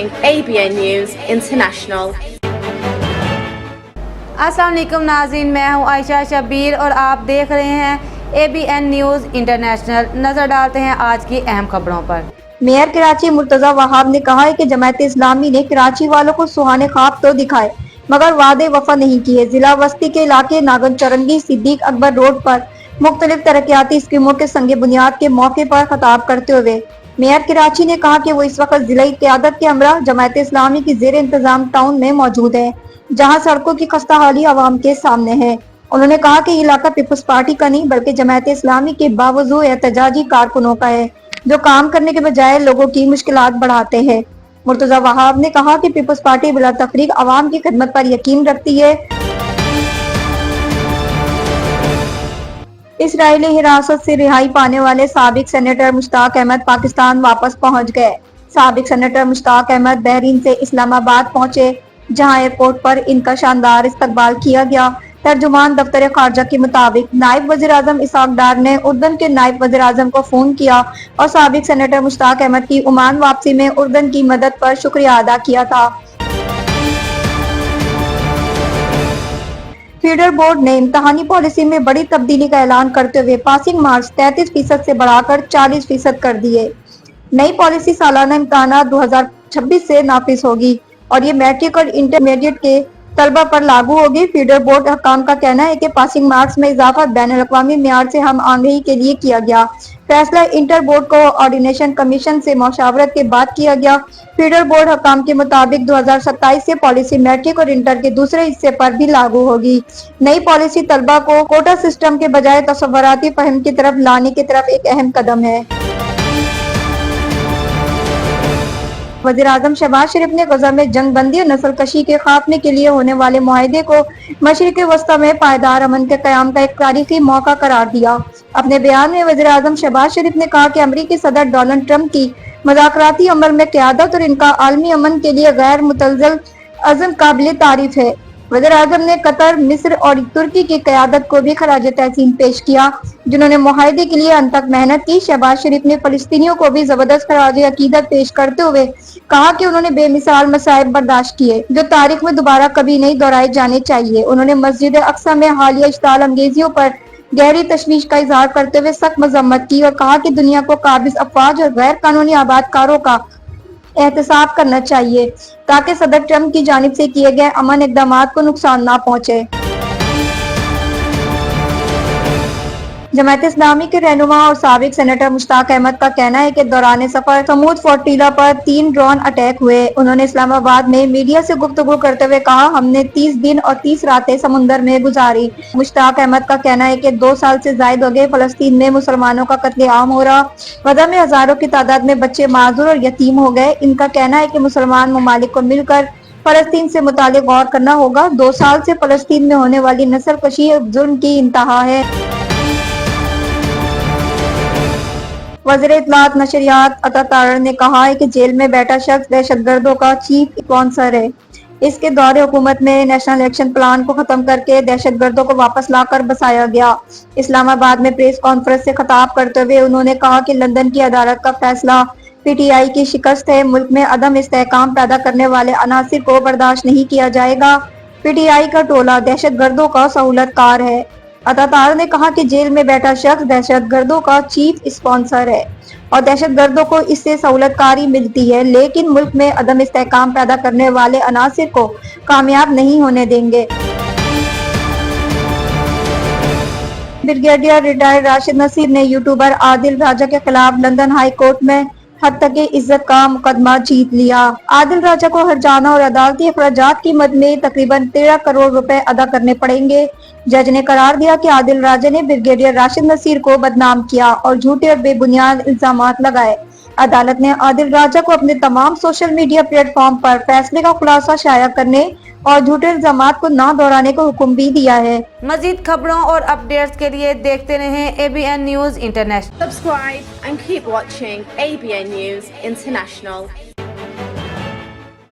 ABN News International. अस्सलाम वालेकुम नाज़रीन, मैं हूँ आयशा शबीर और आप देख रहे हैं ABN न्यूज़ इंटरनेशनल। नज़र डालते हैं आज की अहम खबरों पर। मेयर कराची मुर्तजा वहाब ने कहा है कि जमात इस्लामी ने कराची वालों को सुहाने ख्वाब तो दिखाए मगर वादे वफा नहीं किए। जिला वस्ती के इलाके नागन चौरंगी सिद्दीक अकबर रोड पर मुख्तलिफ तरक्याती स्कीमों के संगे बुनियाद के मौके पर खिताब करते हुए मेयर कराची ने कहा कि वो इस वक्त जिला क़यादत के हमरा जमात इस्लामी की जेर इंतजाम टाउन में मौजूद है, जहाँ सड़कों की खस्ता हाली आवाम के सामने है। उन्होंने कहा कि ये इलाका पीपल्स पार्टी का नहीं बल्कि जमात इस्लामी के बावजूद एहतजाजी कारकुनों का है, जो काम करने के बजाय लोगों की मुश्किलात बढ़ाते हैं। मुर्तजा वहाब ने कहा कि पीपल्स पार्टी बिला तफरीक आवाम की खिदमत पर यकीन रखती है। इसराइली हिरासत से रिहाई पाने वाले साबिक सेनेटर मुश्ताक अहमद पाकिस्तान वापस पहुंच गए। साबिक सेनेटर मुश्ताक अहमद बहरीन से इस्लामाबाद पहुंचे, जहां एयरपोर्ट पर इनका शानदार इस्तकबाल किया गया। तर्जुमान दफ्तर खारजा के मुताबिक नायब वज़ीर आज़म इसहाक डार ने उर्दन के नायब वज़ीर आज़म को फोन किया और साबिक सेनेटर मुश्ताक अहमद की ओमान वापसी में उर्दन की मदद पर शुक्रिया अदा किया था। फीडर बोर्ड ने इम्तहानी पॉलिसी में बड़ी तब्दीली का ऐलान करते हुए पासिंग मार्क्स 33% से बढ़ाकर 40% कर दिए। नई पॉलिसी सालाना इम्तहान 2026 से नाफिज होगी और ये मैट्रिक और इंटरमीडिएट के तलबा पर लागू होगी। फीडर बोर्ड हकाम का कहना है कि पासिंग मार्क्स में इजाफा बैनुल-अक़वामी मेयार से हम आंगही के लिए किया गया। फैसला इंटर बोर्ड कोऑर्डिनेशन कमीशन से मशावरत के बाद किया गया। फीडर बोर्ड हकाम के मुताबिक 2027 से पॉलिसी मैट्रिक और इंटर के दूसरे हिस्से पर भी लागू होगी। नई पॉलिसी तलबा को कोटा सिस्टम के बजाय तसव्वुराती फहम की तरफ लाने की तरफ एक अहम कदम है। वज़ीर आज़म शहबाज शरीफ ने गजा में जंग बंदी और नस्ल कशी के खात्मे के लिए होने वाले मुआहदे को मशरिक़ वस्ता में पायदार अमन के क़याम का एक तारीखी मौका करार दिया। अपने बयान में वज़ीर आज़म शहबाज शरीफ ने कहा कि अमरीकी सदर डोनाल्ड ट्रंप की मुज़ाकराती अमल में क़यादत और इनका आलमी अमन के लिए गैर मुतज़्ज़ल अज़्म काबिल तारीफ है। वज़ीर आज़म ने कतर, मिस्र और तुर्की की क़यादत को भी खराज तहसीन पेश किया, जिन्होंने मुआहदे के लिए अंत तक मेहनत की। शहबाज शरीफ ने फ़लस्तीनियों को भी जबरदस्त खराज अकीदत पेश करते हुए कहा कि उन्होंने बेमिसाल मसाइब बर्दाश्त किए, जो तारीख में दोबारा कभी नहीं दोहराए जाने चाहिए। उन्होंने मस्जिद अक्सा में हालिया इश्ताल अंगेजियों पर गहरी तशवीश का इजहार करते हुए सख्त मजम्मत की और कहा कि दुनिया को काबिज अफवाज और गैर कानूनी आबादकारों का एहतसाब करना चाहिए, ताकि सदर ट्रंप की जानिब से किए गए अमन इक़दामात को नुकसान न पहुंचे। जमात इस्लामी के रहनुमा और साबिक सेनेटर मुश्ताक अहमद का कहना है कि दौरान सफर समूद फोर्टीला पर 3 ड्रोन अटैक हुए। उन्होंने इस्लामाबाद में मीडिया से गुफ्तगू करते हुए कहा, हमने 30 दिन और 30 रातें समुंदर में गुजारी। मुश्ताक अहमद का कहना है कि 2 साल से जायद हो गए फलस्तीन में मुसलमानों का कत्लेआम हो रहा। गजा में हजारों की तादाद में बच्चे माजूर और यतीम हो गए। इनका कहना है कि मुसलमान ममालिक को मिलकर फलस्तीन से मुतालिक गौर करना होगा। 2 साल से फलस्तीन में होने वाली नस्ल कशी जुल्म की इंतहा है। वज़ीर इत्तलात नशरियात अता तारड़ ने कहा है कि जेल में बैठा शख्स दहशतगर्दों का चीफ स्पॉन्सर है। इसके दौरे हुकूमत में नेशनल एक्शन प्लान को खत्म करके दहशतगर्दों को वापस लाकर बसाया गया। इस्लामाबाद में प्रेस कॉन्फ्रेंस से खिताब करते हुए उन्होंने कहा कि लंदन की अदालत का फैसला PTI की शिकस्त है। मुल्क में अदम इस्तेहकाम पैदा करने वाले अनासिर को बर्दाश्त नहीं किया जाएगा। PTI का टोला दहशतगर्दों का सहूलतकार है। अतातार ने कहा कि जेल में बैठा शख्स दहशतगर्दों का चीफ स्पॉन्सर है और दहशतगर्दों को इससे सहूलतकारी मिलती है, लेकिन मुल्क में अदम इस्तेहकाम पैदा करने वाले अनासिर को कामयाब नहीं होने देंगे। ब्रिगेडियर रिटायर्ड राशिद नसीर ने यूट्यूबर आदिल राजा के खिलाफ लंदन हाई कोर्ट में हद तक इज्जत का मुकदमा जीत लिया। आदिल राजा को हर्जाना और अदालती अखराजात की मद में तकरीबन 13 करोड़ रुपए अदा करने पड़ेंगे। जज ने करार दिया कि आदिल राजा ने ब्रिगेडियर राशिद नसीर को बदनाम किया और झूठे और बेबुनियाद इल्जामात लगाए। अदालत ने आदिल राजा को अपने तमाम सोशल मीडिया प्लेटफॉर्म पर फैसले का खुलासा शाया करने और झूठे इल्जामात को ना दोहराने का हुक्म भी दिया है। मजीद खबरों और अपडेट्स के लिए देखते रहें ABN news international. Subscribe and keep watching ABN News International.